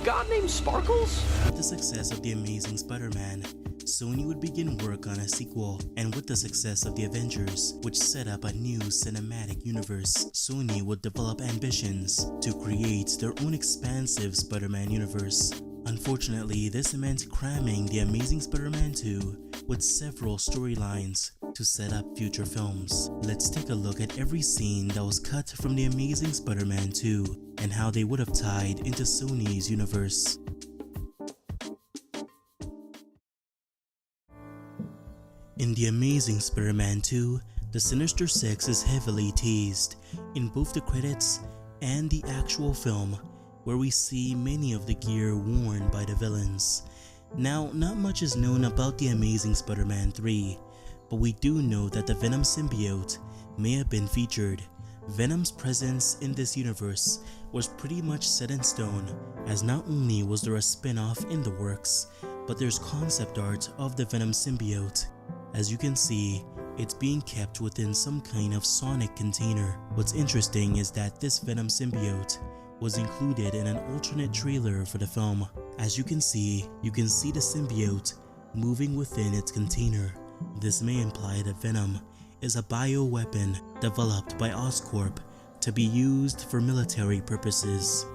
god named Sparkles? With the success of The Amazing Spider-Man, Sony would begin work on a sequel, and with the success of The Avengers, which set up a new cinematic universe, Sony would develop ambitions to create their own expansive Spider-Man universe. Unfortunately, this meant cramming The Amazing Spider-Man 2 with several storylines to set up future films. Let's take a look at every scene that was cut from The Amazing Spider-Man 2 and how they would have tied into Sony's universe. In The Amazing Spider-Man 2, the Sinister Six is heavily teased in both the credits and the actual film, where we see many of the gear worn by the villains. Now, not much is known about The Amazing Spider-Man 3, but we do know that the Venom symbiote may have been featured. Venom's presence in this universe was pretty much set in stone, as not only was there a spin-off in the works, but there's concept art of the Venom symbiote. As you can see, it's being kept within some kind of sonic container. What's interesting is that this Venom symbiote was included in an alternate trailer for the film. As you can see the symbiote moving within its container. This may imply that Venom is a bioweapon developed by Oscorp to be used for military purposes.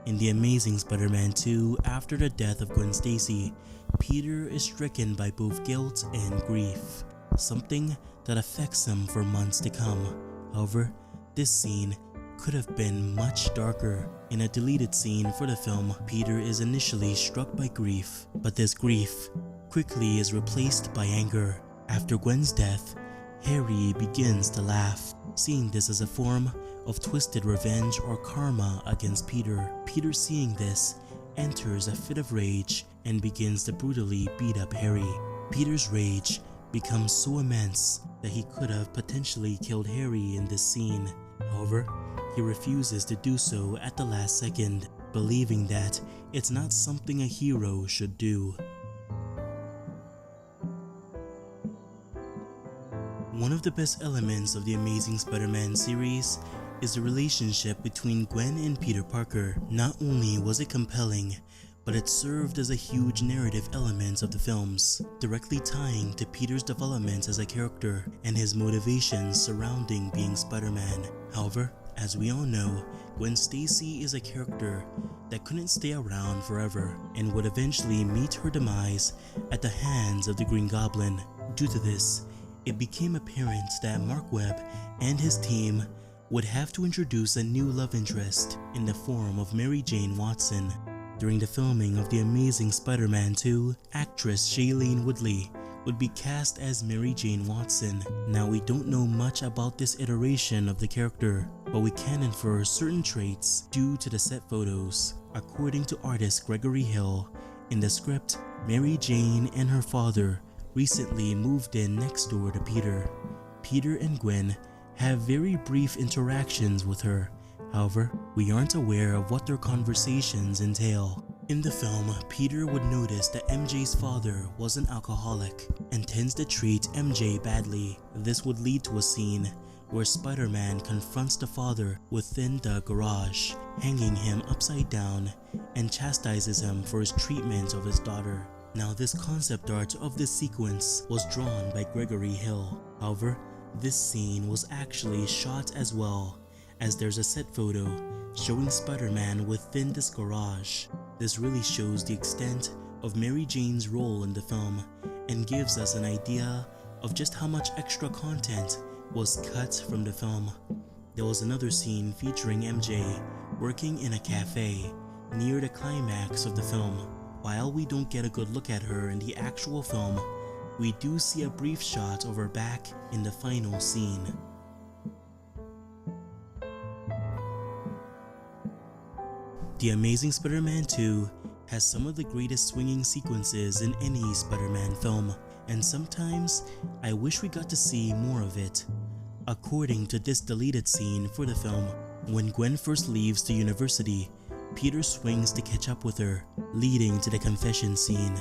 In The Amazing Spider-Man 2, after the death of Gwen Stacy, Peter is stricken by both guilt and grief, something that affects him for months to come. However, this scene could have been much darker. In a deleted scene for the film, Peter is initially struck by grief, but this grief quickly is replaced by anger. After Gwen's death, Harry begins to laugh, seeing this as a form of twisted revenge or karma against Peter. Peter, seeing this, enters a fit of rage and begins to brutally beat up Harry. Peter's rage becomes so immense that he could have potentially killed Harry in this scene. However, he refuses to do so at the last second, believing that it's not something a hero should do. One of the best elements of the Amazing Spider-Man series is the relationship between Gwen and Peter Parker. Not only was it compelling, but it served as a huge narrative element of the films, directly tying to Peter's development as a character and his motivations surrounding being Spider-Man. However, as we all know, Gwen Stacy is a character that couldn't stay around forever and would eventually meet her demise at the hands of the Green Goblin. Due to this, it became apparent that Mark Webb and his team would have to introduce a new love interest in the form of Mary Jane Watson. During the filming of The Amazing Spider-Man 2, actress Shailene Woodley would be cast as Mary Jane Watson. Now, we don't know much about this iteration of the character, but we can infer certain traits due to the set photos. According to artist Gregory Hill, in the script, Mary Jane and her father recently moved in next door to Peter. Peter and Gwen have very brief interactions with her. However, we aren't aware of what their conversations entail. In the film, Peter would notice that MJ's father was an alcoholic and tends to treat MJ badly. This would lead to a scene where Spider-Man confronts the father within the garage, hanging him upside down, and chastises him for his treatment of his daughter. Now, this concept art of this sequence was drawn by Gregory Hill. However, this scene was actually shot as well, as there's a set photo showing Spider-Man within this garage. This really shows the extent of Mary Jane's role in the film and gives us an idea of just how much extra content was cut from the film. There was another scene featuring MJ working in a cafe near the climax of the film. While we don't get a good look at her in the actual film, we do see a brief shot of her back in the final scene. The Amazing Spider-Man 2 has some of the greatest swinging sequences in any Spider-Man film, and sometimes I wish we got to see more of it. According to this deleted scene for the film, when Gwen first leaves the university, Peter swings to catch up with her, leading to the confession scene.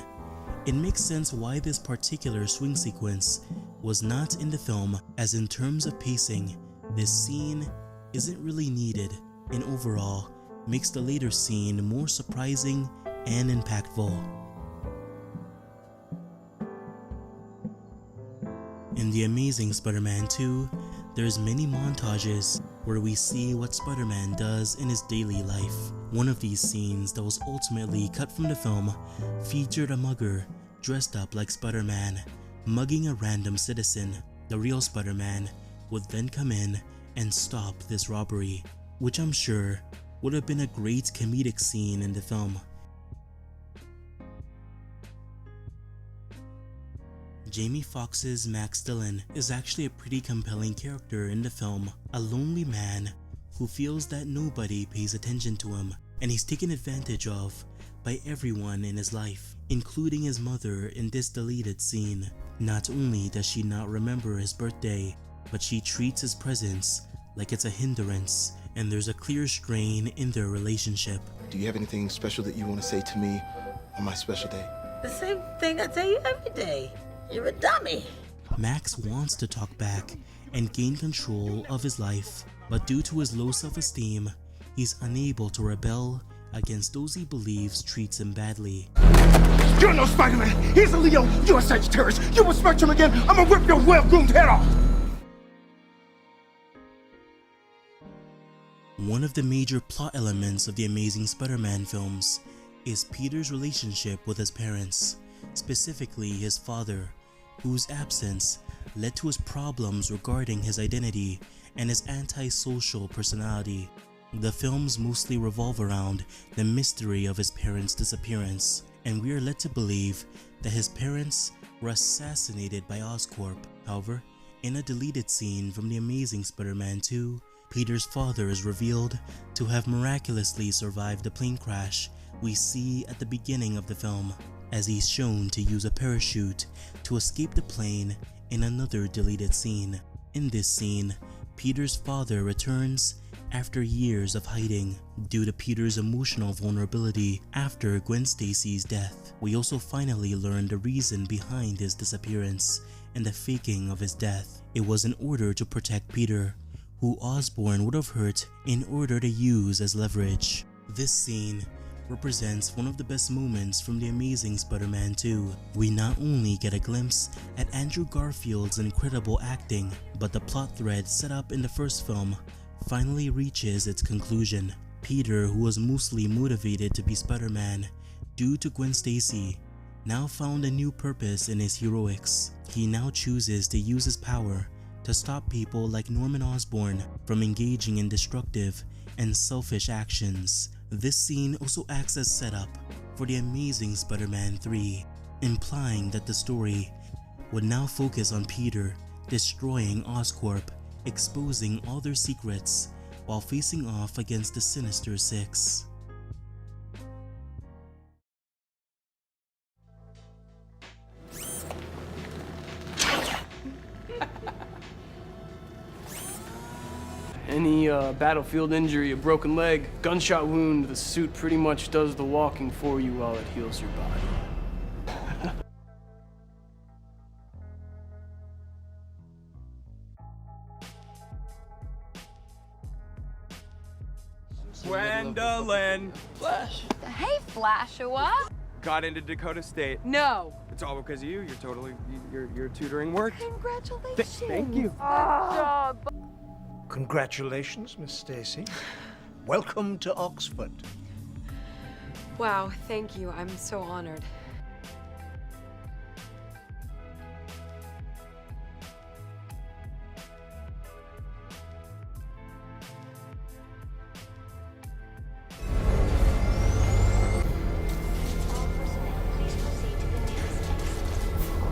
It makes sense why this particular swing sequence was not in the film, as in terms of pacing, this scene isn't really needed, and overall makes the later scene more surprising and impactful. In The Amazing Spider-Man 2, there's many montages where we see what Spider-Man does in his daily life. One of these scenes that was ultimately cut from the film featured a mugger dressed up like Spider-Man, mugging a random citizen. The real Spider-Man would then come in and stop this robbery, which I'm sure would have been a great comedic scene in the film. Jamie Foxx's Max Dillon is actually a pretty compelling character in the film, a lonely man who feels that nobody pays attention to him, and he's taken advantage of by everyone in his life, including his mother in this deleted scene. Not only does she not remember his birthday, but she treats his presence like it's a hindrance, and there's a clear strain in their relationship. Do you have anything special that you want to say to me on my special day? The same thing I tell you every day. You're a dummy. Max wants to talk back and gain control of his life, but due to his low self-esteem, he's unable to rebel against those he believes treats him badly. You're no Spider-Man! He's a Leo! You're a Sagittarius! You will Spectrum again! I'm gonna rip your well-groomed head off! One of the major plot elements of the Amazing Spider-Man films is Peter's relationship with his parents, specifically his father, whose absence led to his problems regarding his identity and his antisocial personality. The films mostly revolve around the mystery of his parents' disappearance, and we are led to believe that his parents were assassinated by Oscorp. However, in a deleted scene from The Amazing Spider-Man 2, Peter's father is revealed to have miraculously survived the plane crash we see at the beginning of the film, as he's shown to use a parachute to escape the plane in another deleted scene. In this scene, Peter's father returns after years of hiding due to Peter's emotional vulnerability after Gwen Stacy's death. We also finally learn the reason behind his disappearance and the faking of his death. It was in order to protect Peter, who Osborn would have hurt in order to use as leverage. This scene represents one of the best moments from The Amazing Spider-Man 2. We not only get a glimpse at Andrew Garfield's incredible acting, but the plot thread set up in the first film finally reaches its conclusion. Peter, who was mostly motivated to be Spider-Man due to Gwen Stacy, now found a new purpose in his heroics. He now chooses to use his power to stop people like Norman Osborn from engaging in destructive and selfish actions. This scene also acts as setup for The Amazing Spider-Man 3, implying that the story would now focus on Peter destroying Oscorp, exposing all their secrets while facing off against the Sinister Six. Any battlefield injury, a broken leg, gunshot wound, the suit pretty much does the walking for you while it heals your body. Gwendolyn! Flash. Hey, Flashua. Got into Dakota State. No. It's all because of you. Your tutoring worked. Congratulations. Thank you. Good job. Congratulations, Miss Stacy. Welcome to Oxford. Wow, thank you. I'm so honored.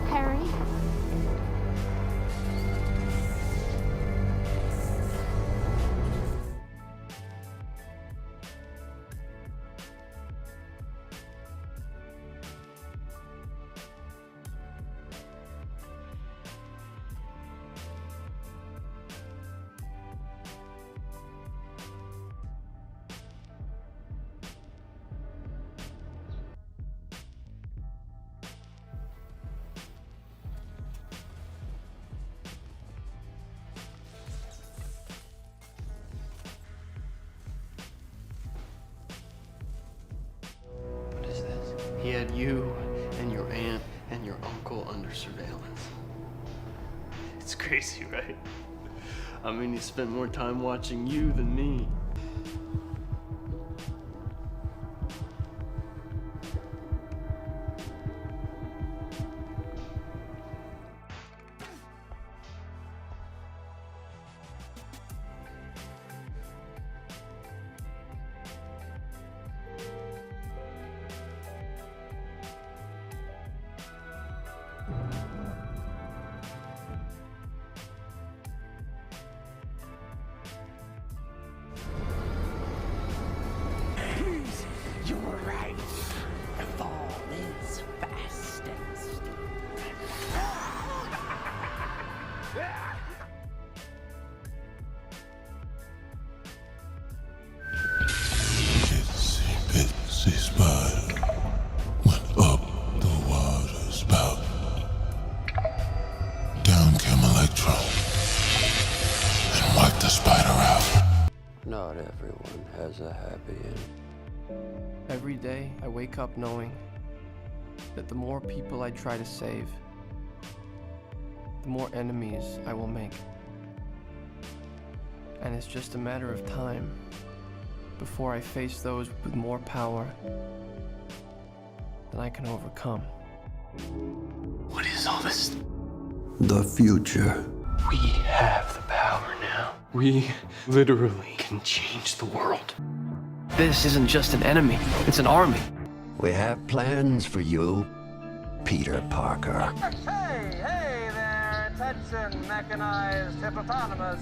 Harry? had you and your aunt and your uncle under surveillance. It's crazy, right? I mean, he spent more time watching you than me. You're right. The fall is fastest. Itsy spider went up the water spout. Down came Electro and wiped the spider out. Not everyone has a happy end. Every day, I wake up knowing that the more people I try to save, the more enemies I will make. And it's just a matter of time before I face those with more power than I can overcome. What is all this? The future. We have the power now. We literally can change the world. This isn't just an enemy, it's an army. We have plans for you, Peter Parker. Hey there, attention mechanized hippopotamus.